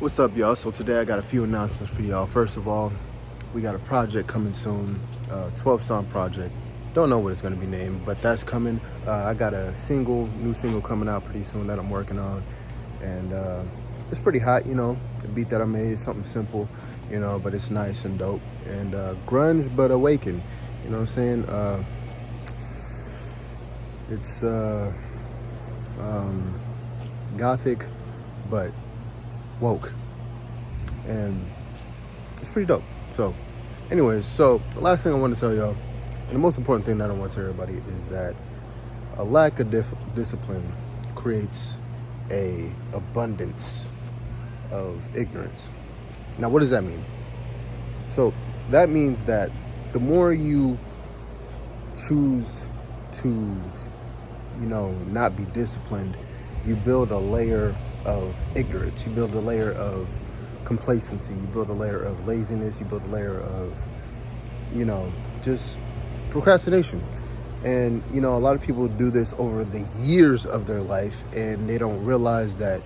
What's up, y'all? So today I got a few announcements for y'all. First of all, we got a project coming soon, 12-song project. Don't know what it's going to be named, but that's coming. I got a new single coming out pretty soon that I'm working on. And it's pretty hot, The beat that I made is something simple, but it's nice and dope. And grunge, but awakened, you know what I'm saying? It's gothic, but woke, and it's pretty dope. So anyways, the last thing I want to tell y'all, and the most important thing that I want to tell everybody, is that a lack of discipline creates a abundance of ignorance. Now, what does that mean? So that means that the more you choose to not be disciplined, you build a layer of ignorance, you build a layer of complacency, you build a layer of laziness, you build a layer of just procrastination. And a lot of people do this over the years of their life, and they don't realize that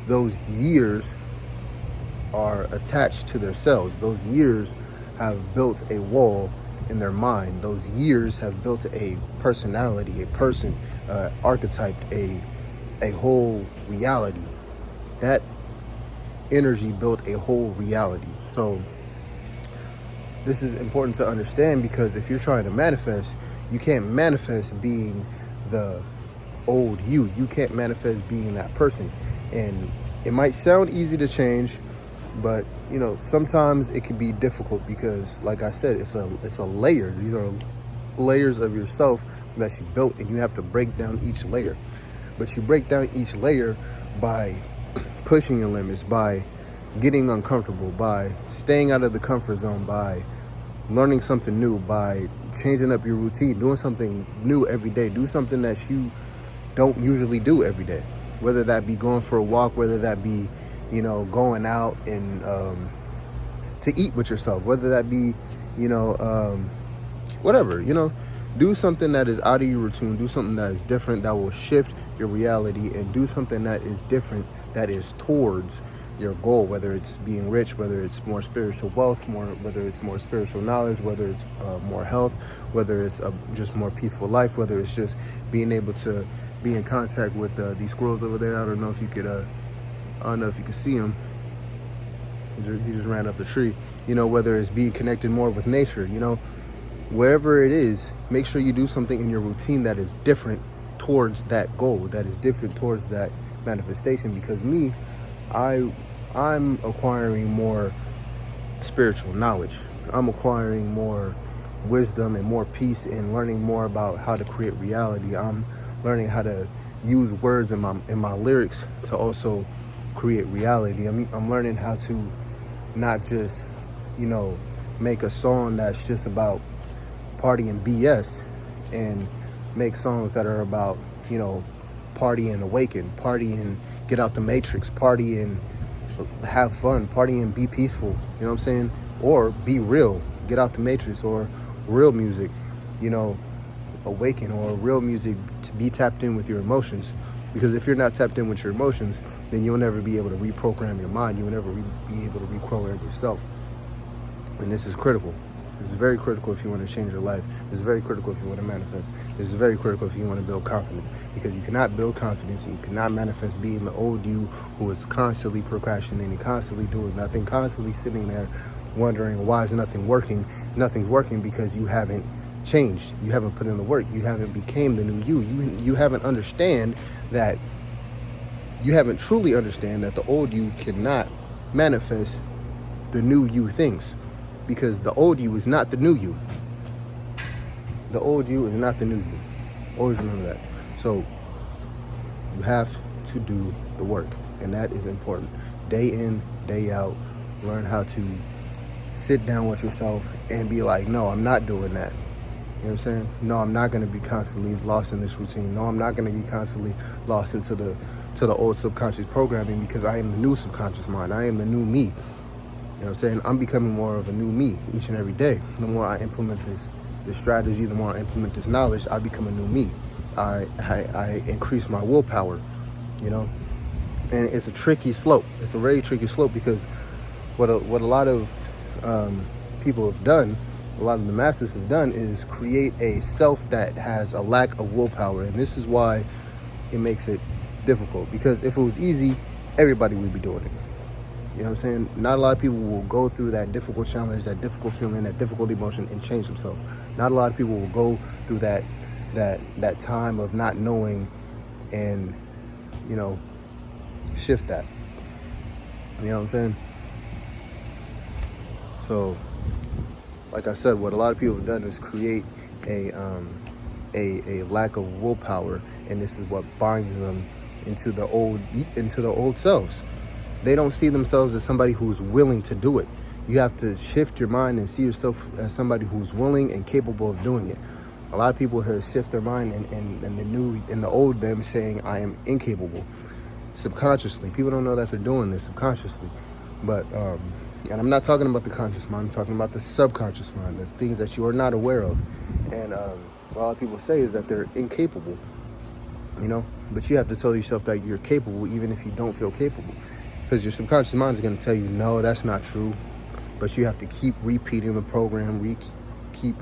those years are attached to their cells. Those years have built a wall in their mind. Those years have built a personality, a person, archetyped a whole reality. That energy built a whole reality. So this is important to understand, because if you're trying to manifest, you can't manifest being the old you. You can't manifest being that person. And it might sound easy to change, but sometimes it can be difficult, because like I said, it's a layer. These are layers of yourself that you built, and you have to break down each layer. But you break down each layer by pushing your limits, by getting uncomfortable, by staying out of the comfort zone, by learning something new, by changing up your routine, doing something new every day. Do something that you don't usually do every day, whether that be going for a walk, whether that be going out and to eat with yourself, whether that be whatever. Do something that is out of your routine, do something that is different, that will shift your reality, and do something that is different, that is towards your goal, whether it's being rich, whether it's more spiritual wealth, whether it's more spiritual knowledge, whether it's more health, whether it's just more peaceful life, whether it's just being able to be in contact with these squirrels over there. I don't know if you could see him. He just ran up the tree. Whether it's being connected more with nature, wherever it is, make sure you do something in your routine that is different towards that goal, that is different towards that manifestation. Because I'm acquiring more spiritual knowledge. I'm acquiring more wisdom and more peace, and learning more about how to create reality. I'm learning how to use words in my lyrics to also create reality. I'm learning how to not just make a song that's just about party and BS, and make songs that are about party and awaken, party and get out the matrix, party and have fun, party and be peaceful, you know what I'm saying? Or be real, get out the matrix, or real music, awaken, or real music to be tapped in with your emotions. Because if you're not tapped in with your emotions, then you'll never be able to reprogram your mind. You'll never be able to reprogram yourself. And this is critical. This is very critical if you want to change your life. This is very critical if you want to manifest. This is very critical if you want to build confidence. Because you cannot build confidence, and you cannot manifest being the old you who is constantly procrastinating, constantly doing nothing, constantly sitting there wondering, why is nothing working? Nothing's working because you haven't changed. You haven't put in the work. You haven't became the new you. You haven't truly understand that the old you cannot manifest the new you things. Because the old you is not the new you. The old you is not the new you. Always remember that. So you have to do the work, and that is important. Day in, day out, learn how to sit down with yourself and be like, no, I'm not doing that. You know what I'm saying? No, I'm not going to be constantly lost in this routine. No, I'm not going to be constantly lost into the old subconscious programming, because I am the new subconscious mind. I am the new me. You know what I'm saying? I'm becoming more of a new me each and every day. The more I implement this strategy, the more I implement this knowledge, I become a new me. I increase my willpower, And it's a tricky slope. It's a very tricky slope because what a lot of people have done, a lot of the masses have done, is create a self that has a lack of willpower. And this is why it makes it difficult. Because if it was easy, everybody would be doing it. You know what I'm saying? Not a lot of people will go through that difficult challenge, that difficult feeling, that difficult emotion and change themselves. Not a lot of people will go through that time of not knowing and, shift that. You know what I'm saying? So, like I said, what a lot of people have done is create a lack of willpower, and this is what binds them into their old selves. They don't see themselves as somebody who's willing to do it. You have to shift your mind and see yourself as somebody who's willing and capable of doing it. A lot of people have shifted their mind in the old them saying, I am incapable. Subconsciously. People don't know that they're doing this subconsciously. But, and I'm not talking about the conscious mind, I'm talking about the subconscious mind, the things that you are not aware of. And what a lot of people say is that they're incapable, but you have to tell yourself that you're capable even if you don't feel capable. Because your subconscious mind is going to tell you, no, that's not true. But you have to keep repeating the program, keep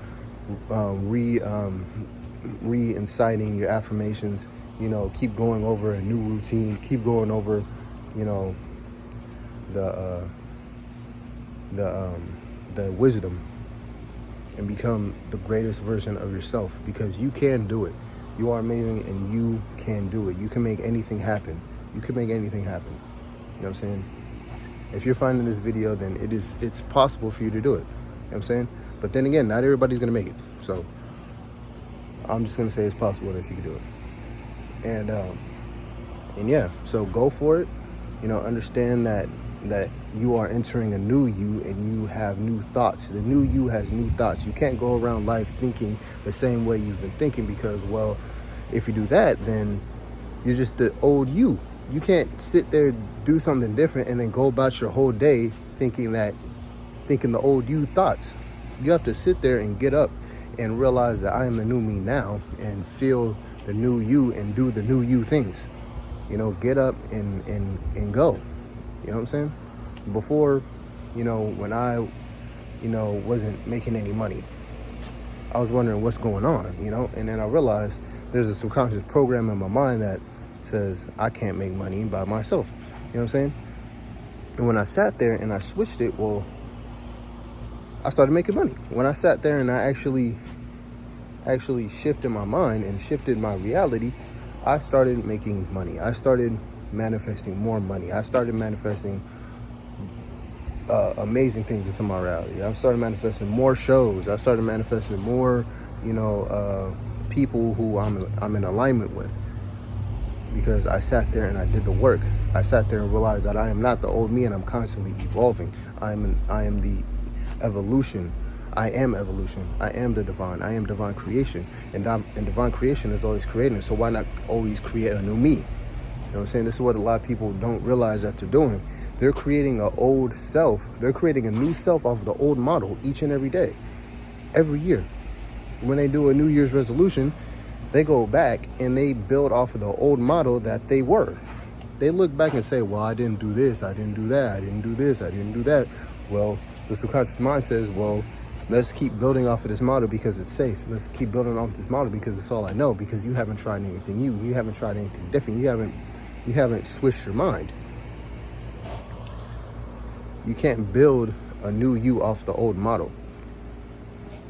re-inciting your affirmations, keep going over a new routine, keep going over, the wisdom, and become the greatest version of yourself, because you can do it. You are amazing and you can do it. You can make anything happen. You can make anything happen. You know what I'm saying? If you're finding this video, then it's possible for you to do it. You know what I'm saying? But then again, not everybody's going to make it. So I'm just going to say it's possible that you can do it. And yeah, so go for it. Understand that you are entering a new you and you have new thoughts. The new you has new thoughts. You can't go around life thinking the same way you've been thinking, because, well, if you do that, then you're just the old you. You can't sit there, do something different, and then go about your whole day thinking the old you thoughts. You have to sit there and get up and realize that I am the new me now, and feel the new you and do the new you things. Get up and go. You know what I'm saying? Before, when I, wasn't making any money, I was wondering what's going on, and then I realized there's a subconscious program in my mind that says I can't make money by myself. You know what I'm saying? And when I sat there and I switched it, well, I started making money. When I sat there and I actually shifted my mind and shifted my reality, I started making money. I started manifesting more money. I started manifesting amazing things into my reality. I started manifesting more shows. I started manifesting more, people who I'm in alignment with. Because I sat there and I did the work. I sat there and realized that I am not the old me, and I'm constantly evolving. I am the evolution. I am evolution. I am the divine. I am divine creation. And divine creation is always creating. So why not always create a new me? You know what I'm saying? This is what a lot of people don't realize that they're doing. They're creating an old self. They're creating a new self off of the old model each and every day. Every year. When they do a New Year's resolution, they go back and they build off of the old model that they were. They look back and say, well, I didn't do this, I didn't do that, I didn't do this, I didn't do that. Well, the subconscious mind says, well, let's keep building off of this model because it's safe. Let's keep building off this model because it's all I know, because you haven't tried anything new. You haven't tried anything different. You haven't switched your mind. You can't build a new you off the old model.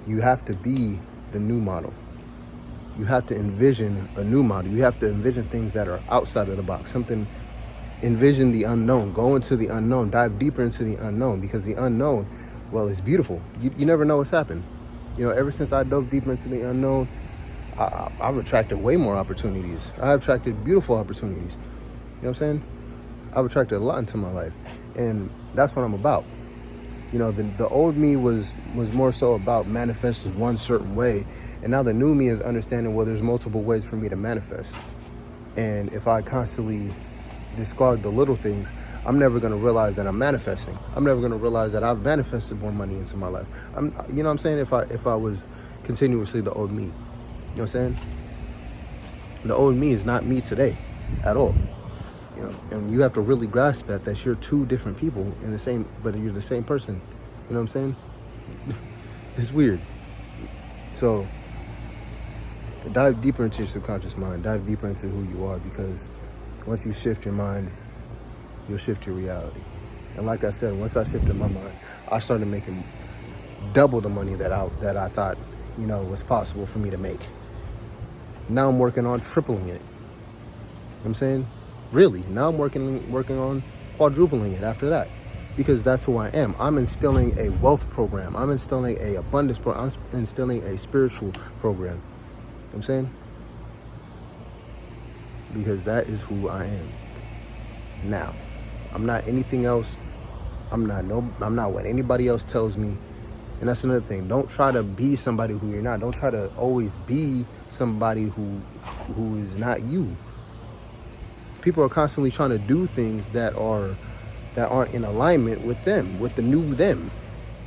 You have to be the new model. You have to envision a new model. You have to envision things that are outside of the box. Envision the unknown. Go into the unknown. Dive deeper into the unknown, because the unknown, well, it's beautiful. You never know what's happened. Ever since I dove deeper into the unknown, I've attracted way more opportunities. I've attracted beautiful opportunities. You know what I'm saying? I've attracted a lot into my life. And that's what I'm about. The old me was more so about manifesting one certain way. And now the new me is understanding, well, there's multiple ways for me to manifest. And if I constantly discard the little things, I'm never going to realize that I'm manifesting. I'm never going to realize that I've manifested more money into my life. You know what I'm saying? If I was continuously the old me. You know what I'm saying? The old me is not me today at all. You know, and you have to really grasp that you're two different people in the same, but you're the same person. You know what I'm saying? It's weird. So dive deeper into your subconscious mind. Dive deeper into who you are, because once you shift your mind, you'll shift your reality. And like I said, once I shifted my mind, I started making double the money that I thought, you know, was possible for me to make. Now I'm working on tripling it. You know what I'm saying? Really, now I'm working on quadrupling it after that, because that's who I am. I'm instilling a wealth program. I'm instilling a abundance program. I'm instilling a spiritual program. You know what I'm saying? Because that is who I am. Now, I'm not anything else. I'm not what anybody else tells me. And that's another thing. Don't try to be somebody who you're not. Don't try to always be somebody who is not you. People are constantly trying to do things that aren't in alignment with them, with the new them. You know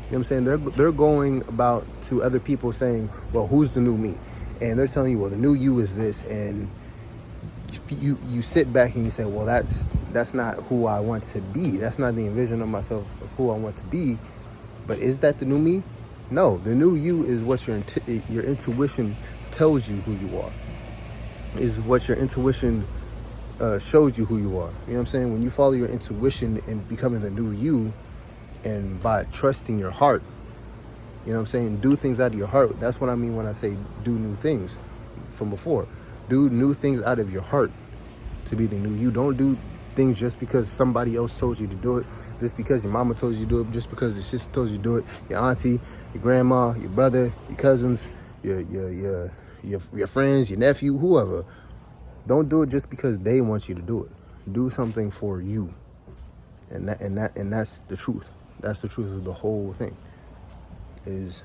what I'm saying? They're going about to other people saying, well, who's the new me? And they're telling you, well, the new you is this. And you sit back and you say, well, that's not who I want to be. That's not the envision of myself of who I want to be. But is that the new me? No, the new you is what your intuition tells you who you are. Is what your intuition shows you who you are. You know what I'm saying? When you follow your intuition and becoming the new you, and by trusting your heart, you know what I'm saying? Do things out of your heart. That's what I mean when I say do new things from before. Do new things out of your heart to be the new you. Don't do things just because somebody else told you to do it, just because your mama told you to do it, just because your sister told you to do it, your auntie, your grandma, your brother, your cousins, your friends, your nephew, whoever. Don't do it just because they want you to do it. Do something for you. And that's the truth. That's the truth of the whole thing. Is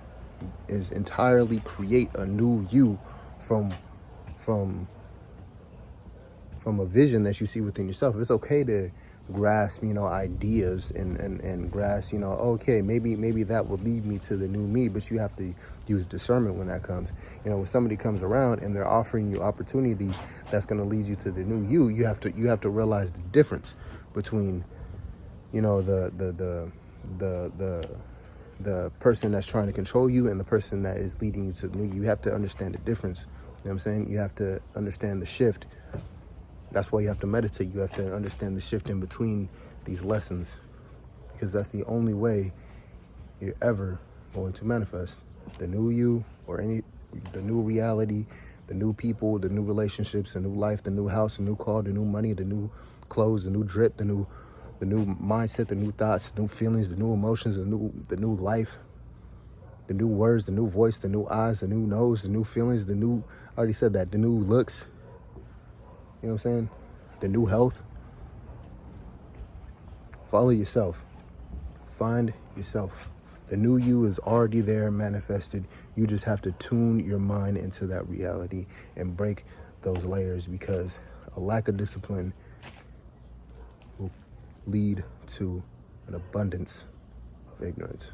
entirely create a new you from a vision that you see within yourself. It's okay to grasp, you know, ideas and grasp, you know, okay, maybe that will lead me to the new me, but you have to use discernment when that comes. You know, when somebody comes around and they're offering you opportunity that's going to lead you to the new you, you have to realize the difference between, you know, the person that's trying to control you and the person that is leading you to the new you. You have to understand the difference. You know what I'm saying? You have to understand the shift. That's why you have to meditate. You have to understand the shift in between these lessons, because that's the only way you're ever going to manifest the new you, or the new reality, the new people, the new relationships, the new life, the new house, the new car, the new money, the new clothes, the new drip, the new mindset, the new thoughts, the new feelings, the new emotions, the new life, the new words, the new voice, the new eyes, the new nose, the new feelings, I already said that, the new looks. You know what I'm saying? The new health. Follow yourself. Find yourself. The new you is already there, manifested. You just have to tune your mind into that reality and break those layers, because a lack of discipline will lead to an abundance of ignorance.